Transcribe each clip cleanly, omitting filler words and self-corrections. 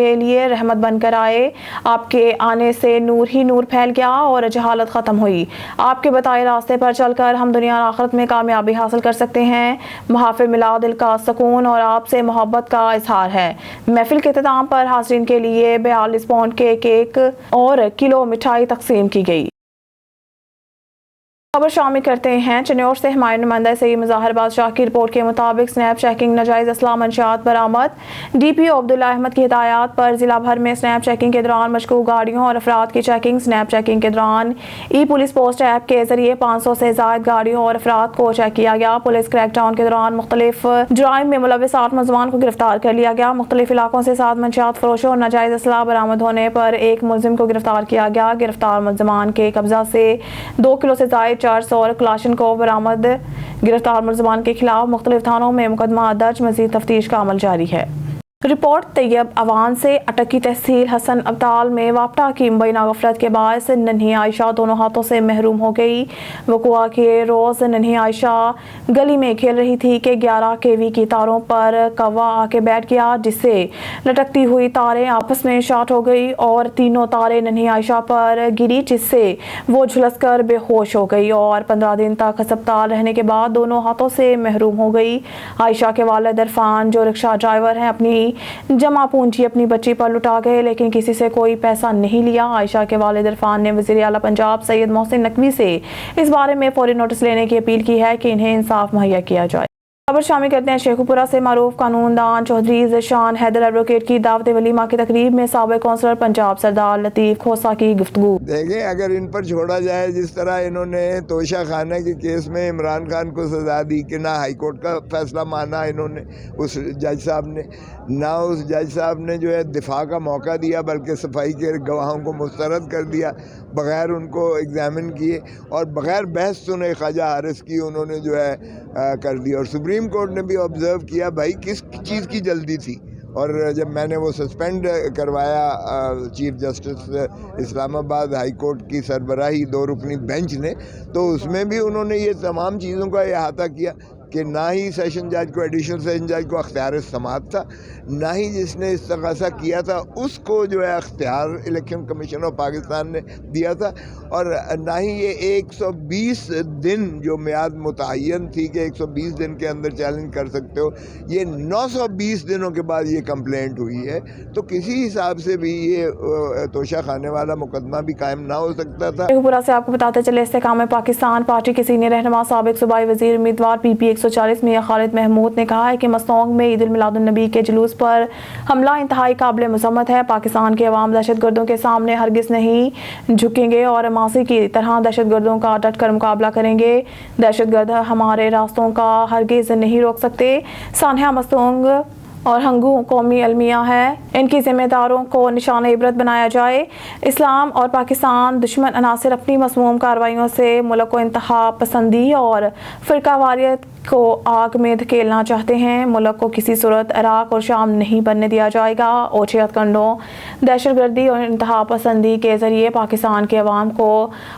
کے لیے رحمت بن کر آئے. آپ کے آنے سے نور ہی نور پھیل گیا اور جہالت ختم ہوئی. آپ کے بتائے راستے پر چل کر ہم دنیا اور آخرت میں کامیابی حاصل کر سکتے ہیں. محافل ملا دل کا سکون اور آپ سے محبت کا اظہار ہے. محفل کے اختتام پر حاضرین کے لیے 42 پاؤنڈ کے کیک اور کلو مٹھائی تقسیم کی گئی. خبر شامل کرتے ہیں چنور سے. ہمارے نمائندہ سید مظاہر بادشاہ کی رپورٹ کے مطابق سنیپ چیکنگ ناجائز اسلحہ منشیات برآمد. ڈی پی او عبداللہ احمد کی ہدایات پر ضلع بھر میں سنیپ چیکنگ کے دوران مشکوک گاڑیوں اور افراد کی چیکنگ. سنیپ چیکنگ کے دوران ای پولیس پوسٹ ایپ کے ذریعے 500 سے زائد گاڑیوں اور افراد کو چیک کیا گیا. پولیس کریک ڈاؤن کے دوران مختلف جرائم میں ملوث 8 ملزمان کو گرفتار کر لیا گیا. مختلف علاقوں سے 7 منشیات فروشوں اور ناجائز اسلحہ برآمد ہونے پر ایک ملزم کو گرفتار کیا گیا. گرفتار ملزمان کے قبضہ سے 2 کلو سے زائد 400 اور کلاشن کو برآمد. گرفتار ملزمان کے خلاف مختلف تھانوں میں مقدمہ درج. مزید تفتیش کا عمل جاری ہے. رپورٹ طیب اوان سے. اٹکی تحصیل حسن ابدال میں واپٹا کی مبینہ غفلت کے باعث ننھی عائشہ دونوں ہاتھوں سے محروم ہو گئی. وقوع کے روز ننھی عائشہ گلی میں کھیل رہی تھی کہ 11 kV کی تاروں پر کوا آ کے بیٹھ گیا جس سے لٹکتی ہوئی تاریں آپس میں شارٹ ہو گئی اور تینوں تاریں ننھی عائشہ پر گری جس سے وہ جھلس کر بے ہوش ہو گئی اور 15 دن تک ہسپتال رہنے کے بعد دونوں ہاتھوں سے محروم ہو گئی. عائشہ کے والد عرفان جو رکشہ ڈرائیور ہیں اپنی جمع پونجی اپنی بچی پر لٹا گئے لیکن کسی سے کوئی پیسہ نہیں لیا. عائشہ کے والد عرفان نے وزیر اعلیٰ پنجاب سید محسن نقوی سے اس بارے میں فوری نوٹس لینے کی اپیل کی ہے کہ انہیں انصاف مہیا کیا جائے. خبر شامل کرتے ہیں شیخو پورہ سے. معروف قانون دان چودھری ذیشان حیدر ایڈوکیٹ کی دعوت ولیمہ کی تقریب میں سابق کونسلر پنجاب سردار لطیف کھوسہ کی گفتگو. دیکھیں اگر ان پر چھوڑا جائے جس طرح انہوں نے توشہ خانہ کے کیس میں عمران خان کو سزا دی کہ نہ ہائی کورٹ کا فیصلہ مانا انہوں نے اس جج صاحب نے، نہ اس جج صاحب نے جو ہے دفاع کا موقع دیا بلکہ صفائی کے گواہوں کو مسترد کر دیا بغیر ان کو ایگزامن کیے اور بغیر بحث سنے خواجہ حارث کی انہوں نے جو ہے کر دی. اور سپریم کورٹ نے بھی آبزرو کیا بھائی کس چیز کی جلدی تھی. اور جب میں نے وہ سسپینڈ کروایا چیف جسٹس اسلام آباد ہائی کورٹ کی سربراہی 2 رکنی بینچ نے تو اس میں بھی انہوں نے یہ تمام چیزوں کا احاطہ کیا کہ نہ ہی سیشن جج کو ایڈیشنل سیشن جج کو اختیار سماعت تھا، نہ ہی جس نے استغاثہ کیا تھا اس کو جو ہے اختیار الیکشن کمیشن آف پاکستان نے دیا تھا، اور نہ ہی یہ 120 دن جو میعاد متعین تھی کہ 120 دن کے اندر چیلنج کر سکتے ہو، یہ 920 دنوں کے بعد یہ کمپلینٹ ہوئی ہے. تو کسی حساب سے بھی یہ توشہ خانے والا مقدمہ بھی قائم نہ ہو سکتا تھا. پورا سے آپ کو بتاتے چلے استحکام پاکستان پارٹی کے سینئر رہنما سابق صوبائی وزیر امیدوار PP 140 میاں خالد محمود نے کہا ہے کہ مسنگ میں عید المیلاد النبی کے جلوس پر حملہ انتہائی قابل مذمت ہے. پاکستان کے عوام دہشت گردوں کے سامنے ہرگز نہیں جھکیں گے اور ماضی کی طرح دہشت گردوں کا ڈٹ کر مقابلہ کریں گے. دہشت گرد ہمارے راستوں کا ہرگز نہیں روک سکتے. سانحہ مسنگ اور ہنگو قومی المیہ ہے، ان کی ذمہ داروں کو نشان عبرت بنایا جائے. اسلام اور پاکستان دشمن عناصر اپنی مسموم کارروائیوں سے ملک کو انتہا پسندی اور فرقہ واریت کو آگ میں دھکیلنا چاہتے ہیں. ملک کو کسی صورت عراق اور شام نہیں بننے دیا جائے گا. اوچھے ہتھ کنڈوں، دہشت گردی اور انتہا پسندی کے ذریعے پاکستان کے عوام کو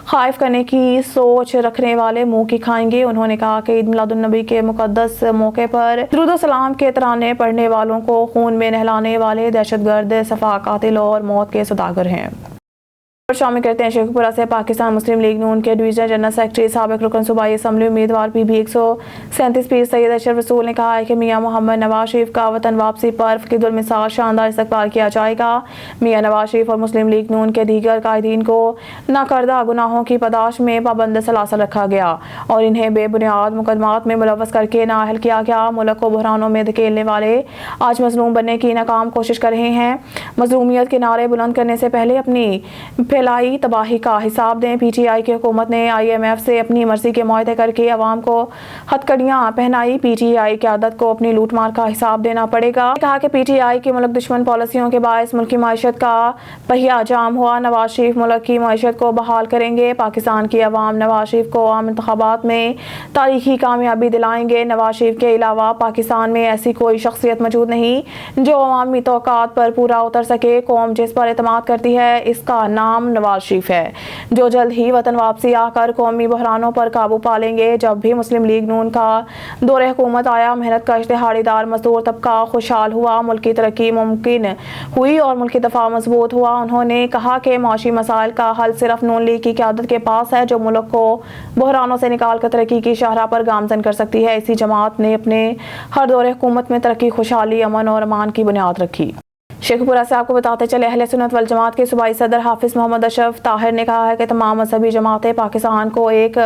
خائف کرنے کی سوچ رکھنے والے منہ کی کھائیں گے. انہوں نے کہا کہ عید میلاد النبی کے مقدس موقع پر درود و سلام کے ترانے پڑھنے والوں کو خون میں نہلانے والے دہشت گرد صفا قاتل اور موت کے سوداگر ہیں. شامل کرتے ہیں شیخو پورہ سے. پاکستان مسلم لیگ نون کے ڈویژن جنرل سیکرٹری سابق رکن صوبائی اسمبلی امیدوار PB 137 پیر سید اشرف رسول نے کہا ہے کہ میاں محمد نواز شریف کا وطن واپسی پر فقید المثال شاندار استقبال کیا جائے گا. میاں نواز شریف اور مسلم لیگ نون کے دیگر قائدین کو ناکردہ گناہوں کی پاداش میں پابند سلاسل رکھا گیا اور انہیں بے بنیاد مقدمات میں ملوث کر کے نااہل کیا گیا. ملک کو بحرانوں میں دھکیلنے والے آج مظلوم بننے کی ناکام کوشش کر رہے ہیں. مظلومیت کے نعرے بلند کرنے سے پہلے اپنی پھیلائی تباہی کا حساب دیں. PTI کی حکومت نے IMF سے اپنی مرضی کے معاہدے کر کے عوام کو ہتھکڑیاں پہنائی. PTI قیادت کو اپنی لوٹ مار کا حساب دینا پڑے گا. کہا کہ PTI کی ملک دشمن پالیسیوں کے باعث ملک کی معیشت کا پہیہ جام ہوا. نواز شریف ملک کی معیشت کو بحال کریں گے. پاکستان کی عوام نواز شریف کو عام انتخابات میں تاریخی کامیابی دلائیں گے. نواز شریف کے علاوہ پاکستان میں ایسی کوئی شخصیت موجود نہیں جو عوامی توقعات پر پورا اتر سکے. قوم جس پر اعتماد کرتی ہے اس کا نام نواز شریف ہے جو جلد ہی وطن واپسی آ کر قومی بحرانوں پر قابو پا لیں گے۔ جب بھی مسلم لیگ نون کا دور حکومت آیا، محنت کش دہاڑی دار مزدور طبقہ خوشحال ہوا، ملک کی ترقی ممکن ہوئی اور ملک کا دفاع مضبوط ہوا۔ انہوں نے کہا کہ معاشی مسائل کا حل صرف نون لیگ کی قیادت کے پاس ہے جو ملک کو بحرانوں سے نکال کر ترقی کی شاہراہ پر گامزن کر سکتی ہے۔ اسی جماعت نے اپنے ہر دور حکومت میں ترقی، خوشحالی، امن اور امان کی بنیاد رکھی۔ شیخ پورہ سے آپ کو بتاتے چلے اہل سنت والجماعت کے صوبائی صدر حافظ محمد اشرف طاہر نے کہا ہے کہ تمام مذہبی جماعتیں پاکستان کو ایک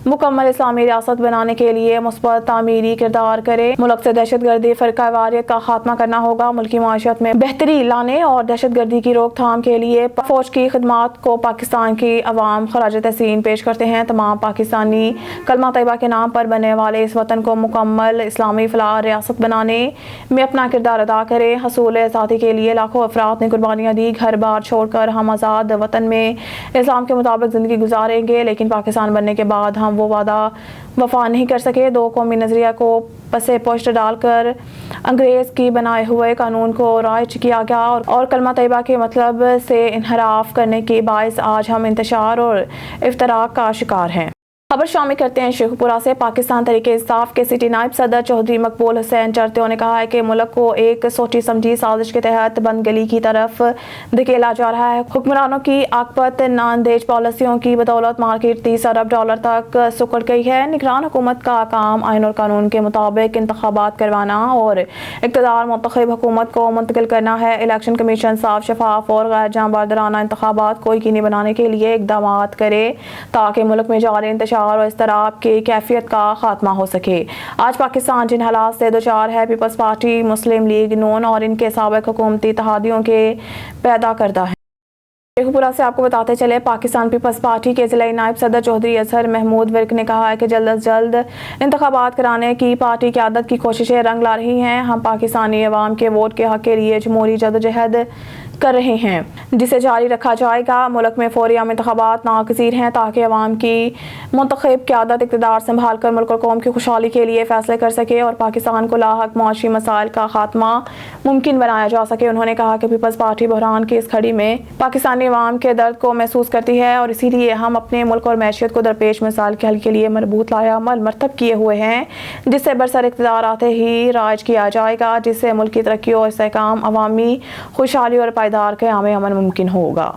مکمل اسلامی ریاست بنانے کے لیے مثبت تعمیری کردار کریں۔ ملک سے دہشت گردی، فرقہ واریت کا خاتمہ کرنا ہوگا، ملکی معیشت میں بہتری لانے اور دہشت گردی کی روک تھام کے لیے فوج کی خدمات کو پاکستان کی عوام خراج تحسین پیش کرتے ہیں۔ تمام پاکستانی کلمہ طیبہ کے نام پر بننے والے اس وطن کو مکمل اسلامی فلاح ریاست بنانے میں اپنا کردار ادا کریں۔ حصول آزادی کے لیے لاکھوں افراد نے قربانیاں دی، گھر بار چھوڑ کر ہم آزاد وطن میں اسلام کے مطابق زندگی گزاریں گے، لیکن پاکستان بننے کے بعد ہم وہ وعدہ وفا نہیں کر سکے۔ دو قومی نظریہ کو پسے پشت ڈال کر انگریز کی بنائے ہوئے قانون کو رائج کیا گیا اور کلمہ طیبہ کے مطلب سے انحراف کرنے کے باعث آج ہم انتشار اور افتراق کا شکار ہیں۔ خبر شامل کرتے ہیں شیخ پورہ سے۔ پاکستان تحریک انصاف کے سٹی نائب صدر چودھری مقبول حسین چرتیو نے کہا ہے کہ ملک کو ایک سوچی سمجھی سازش کے تحت بند گلی کی طرف دھکیلا جا رہا ہے۔ حکمرانوں کی عاقبت ناندیش پالیسیوں کی بدولت مارکیٹ $30 ارب تک سکڑ گئی ہے۔ نگران حکومت کا کام آئین اور قانون کے مطابق انتخابات کروانا اور اقتدار منتخب حکومت کو منتقل کرنا ہے۔ الیکشن کمیشن صاف، شفاف اور غیر جانبدارانہ انتخابات کو یقینی بنانے کے لیے اقدامات کرے تاکہ ملک میں جاری انتشار اور اضطراب کی کیفیت کا خاتمہ ہو سکے۔ آج پاکستان جن حالات سے دوچار ہے، پیپلز پارٹی، مسلم لیگ نون اور ان کے سابق حکومتی اتحادیوں کے پیدا کردہ ہیں۔ شیخ پورہ سے آپ کو بتاتے چلے پاکستان پیپلز پارٹی کے ضلعی نائب صدر چودھری اظہر محمود ورک نے کہا ہے کہ جلد از جلد انتخابات کرانے کی پارٹی قیادت کی کوششیں رنگ لا رہی ہیں۔ ہم پاکستانی عوام کے ووٹ کے حق کے لیے جمہوری جدوجہد کر رہے ہیں جسے جاری رکھا جائے گا۔ ملک میں فوری عام انتخابات ناگزیر ہیں تاکہ عوام کی منتخب قیادت اقتدار سنبھال کر ملک اور قوم کی خوشحالی کے لیے فیصلے کر سکے اور پاکستان کو لاحق معاشی مسائل کا خاتمہ ممکن بنایا جا سکے۔ انہوں نے کہا کہ پیپلز پارٹی بحران کی اس گھڑی میں پاکستانی عوام کے درد کو محسوس کرتی ہے اور اسی لیے ہم اپنے ملک اور معیشت کو درپیش مسائل کے حل کے لیے مربوط لائحہ عمل مرتب کیے ہوئے ہیں جس سے برسر اقتدار آتے ہی رائج کیا جائے گا، جس سے ملک کی ترقی اور استحکام، عوامی خوشحالی اور پائیدار قیام امن ممکن ہوگا۔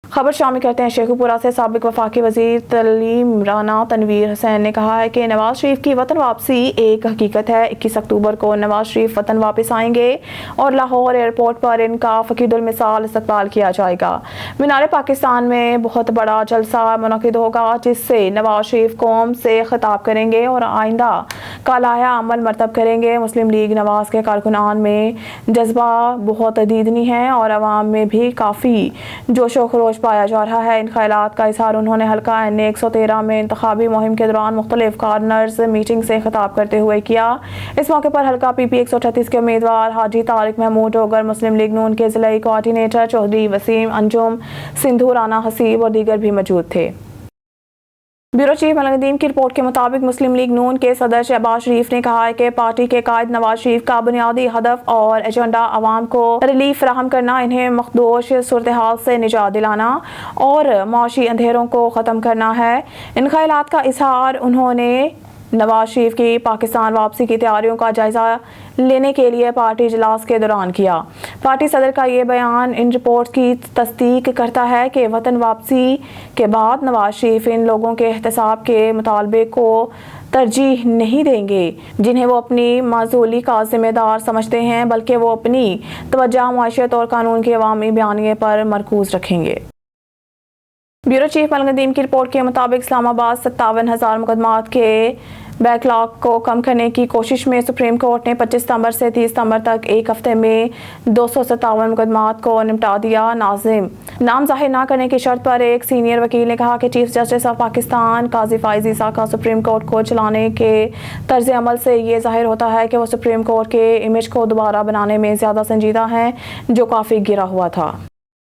خبر شامل کرتے ہیں شیخ پورہ سے۔ سابق وفاقی وزیر تعلیم رانا تنویر حسین نے کہا ہے کہ نواز شریف کی وطن واپسی ایک حقیقت ہے۔ 21 اکتوبر کو نواز شریف وطن واپس آئیں گے اور لاہور ایئرپورٹ پر ان کا فقید المثال استقبال کیا جائے گا۔ مینار پاکستان میں بہت بڑا جلسہ منعقد ہوگا جس سے نواز شریف قوم سے خطاب کریں گے اور آئندہ کا لائحہ عمل مرتب کریں گے۔ مسلم لیگ نواز کے کارکنان میں جذبہ بہت دیدنی ہے اور عوام میں بھی کافی جوش و خروش پایا جا رہا ہے۔ ان خیالات کا اظہار انہوں نے حلقہ این 113 میں انتخابی مہم کے دوران مختلف کارنرز میٹنگ سے خطاب کرتے ہوئے کیا۔ اس موقع پر حلقہ پی پی 138 کے امیدوار حاجی طارق محمود ڈوگر، مسلم لیگ نون کے ضلعی کوآرڈینیٹر چودھری وسیم انجم سندھو، رانا حسیب اور دیگر بھی موجود تھے۔ بیورو چیف ملک ندیم کی رپورٹ کے مطابق مسلم لیگ نون کے صدر شہباز شریف نے کہا ہے کہ پارٹی کے قائد نواز شریف کا بنیادی ہدف اور ایجنڈا عوام کو ریلیف فراہم کرنا، انہیں مخدوش صورتحال سے نجات دلانا اور معاشی اندھیروں کو ختم کرنا ہے۔ ان خیالات کا اظہار انہوں نے نواز شریف کی پاکستان واپسی کی تیاریوں کا جائزہ لینے کے لیے پارٹی اجلاس کے دوران کیا۔ پارٹی صدر کا یہ بیان ان رپورٹ کی تصدیق کرتا ہے کہ وطن واپسی کے بعد نواز شریف ان لوگوں کے احتساب کے مطالبے کو ترجیح نہیں دیں گے جنہیں وہ اپنی معزولی کا ذمہ دار سمجھتے ہیں، بلکہ وہ اپنی توجہ معیشت اور قانون کے عوامی بیانیے پر مرکوز رکھیں گے۔ بیورو چیف ملک ندیم کی رپورٹ کے مطابق اسلام آباد 57,000 مقدمات کے بیک لاگ کو کم کرنے کی کوشش میں سپریم کورٹ نے 25 ستمبر سے 30 ستمبر تک ایک ہفتے میں 257 مقدمات کو نمٹا دیا۔ نام ظاہر نہ کرنے کی شرط پر ایک سینئر وکیل نے کہا کہ چیف جسٹس آف پاکستان قاضی فائز عیسیٰ کا سپریم کورٹ کو چلانے کے طرز عمل سے یہ ظاہر ہوتا ہے کہ وہ سپریم کورٹ کے امیج کو دوبارہ بنانے میں زیادہ سنجیدہ ہیں جو کافی گرا ہوا تھا۔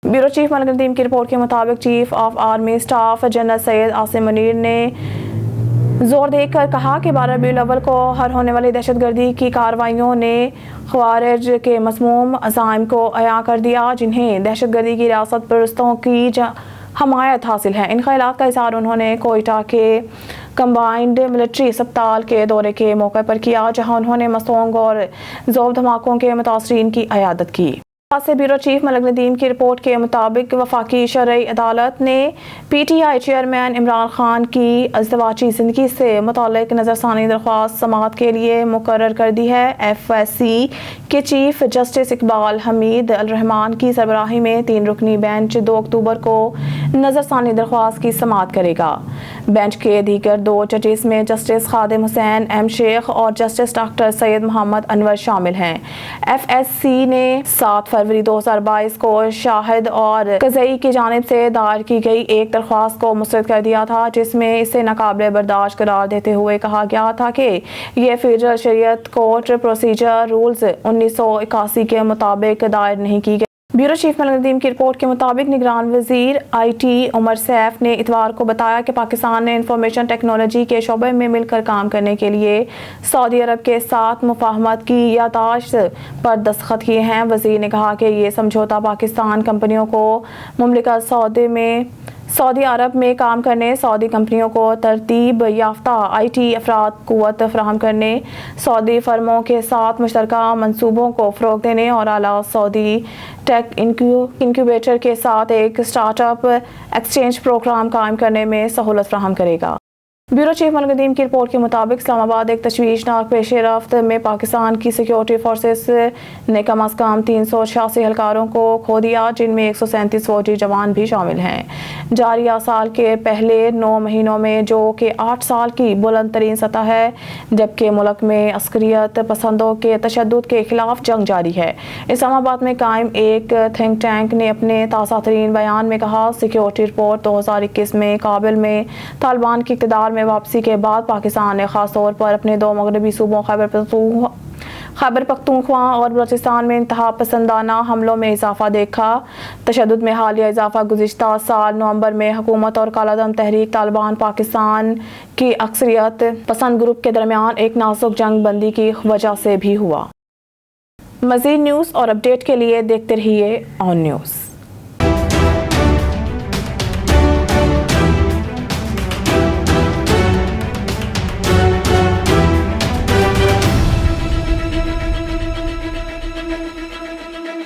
بیورو چیف ملک ندیم کی رپورٹ کے مطابق chief of army staff general Syed Asim Munir نے زور دے کر کہا کہ 12 ربیع الاول کو ہر ہونے والی دہشت گردی کی کارروائیوں نے خوارج کے مسموم عزائم کو عیاں کر دیا، جنہیں دہشت گردی کی ریاست پرستوں کی حمایت حاصل ہے۔ ان خیالات کا اظہار انہوں نے کوئٹہ کے کمبائنڈ ملٹری اسپتال کے دورے کے موقع پر کیا، جہاں انہوں نے مسونگ اور ذوب دھماکوں کے متاثرین کی عیادت کی۔ سے بیورو چیف ملک ندیم کی رپورٹ کے مطابق وفاقی شرعی عدالت نے P T I chairman Imran Khan کی ازدواجی زندگی سے متعلق نظرثانی درخواست سماعت کے لیے مقرر کر دی ہے۔ ایف ایس سی کے چیف جسٹس اقبال حمید الرحمان کی سربراہی میں 3 رکنی بینچ 2 اکتوبر کو نظرثانی درخواست کی سماعت کرے گا۔ بینچ کے دیگر 2 ججز میں جسٹس خادم حسین ایم شیخ اور جسٹس ڈاکٹر سید محمد انور شامل ہیں۔ ایف ایس سی نے 7 فروری 2022 کو شاہد اور قضائی کی جانب سے دائر کی گئی ایک درخواست کو مسترد کر دیا تھا، جس میں اسے ناقابل برداشت قرار دیتے ہوئے کہا گیا تھا کہ یہ فیڈرل شریعت کورٹ پروسیجر رولز 1981 کے مطابق دائر نہیں کی گئی۔ بیورو چیف ملک ندیم کی رپورٹ کے مطابق نگران وزیر آئی ٹی عمر سیف نے اتوار کو بتایا کہ پاکستان نے انفارمیشن ٹیکنالوجی کے شعبے میں مل کر کام کرنے کے لیے سعودی عرب کے ساتھ مفاہمت کی یادداشت پر دستخط کیے ہیں۔ وزیر نے کہا کہ یہ سمجھوتا پاکستان کمپنیوں کو مملکت سعودی عرب میں کام کرنے، سعودی کمپنیوں کو ترتیب یافتہ آئی ٹی افراد قوت فراہم کرنے، سعودی فرموں کے ساتھ مشترکہ منصوبوں کو فروغ دینے اور اعلیٰ سعودی ٹیک انکیوبیٹر کے ساتھ ایک اسٹارٹ اپ ایکسچینج پروگرام قائم کرنے میں سہولت فراہم کرے گا۔ بیورو چیف ملک ندیم کی رپورٹ کے مطابق اسلام آباد ایک تشویشناک پیش رفت میں پاکستان کی سیکیورٹی فورسز نے کم از کم 386 اہلکاروں کو کھو دیا، جن میں 137 فوجی جوان بھی شامل ہیں۔ جاریہ سال کے پہلے 9 مہینوں میں، جو کہ 8 سال کی بلند ترین سطح ہے، جبکہ ملک میں عسکریت پسندوں کے تشدد کے خلاف جنگ جاری ہے۔ اسلام آباد میں قائم ایک تھنک ٹینک نے اپنے تازہ ترین بیان میں کہا، سیکیورٹی رپورٹ 2021 میں کابل میں طالبان کی اقتدار میں واپسی کے بعد پاکستان نے خاص طور پر اپنے 2 مغربی صوبوں خیبر پختونخوا اور بلوچستان میں انتہا پسندانہ حملوں میں اضافہ دیکھا۔ تشدد میں حالیہ اضافہ گزشتہ سال نومبر میں حکومت اور کالعدم تحریک طالبان پاکستان کی عسکریت پسند گروپ کے درمیان ایک نازک جنگ بندی کی وجہ سے بھی ہوا۔ مزید نیوز اور اپڈیٹ کے لیے دیکھتے رہیے آن نیوز۔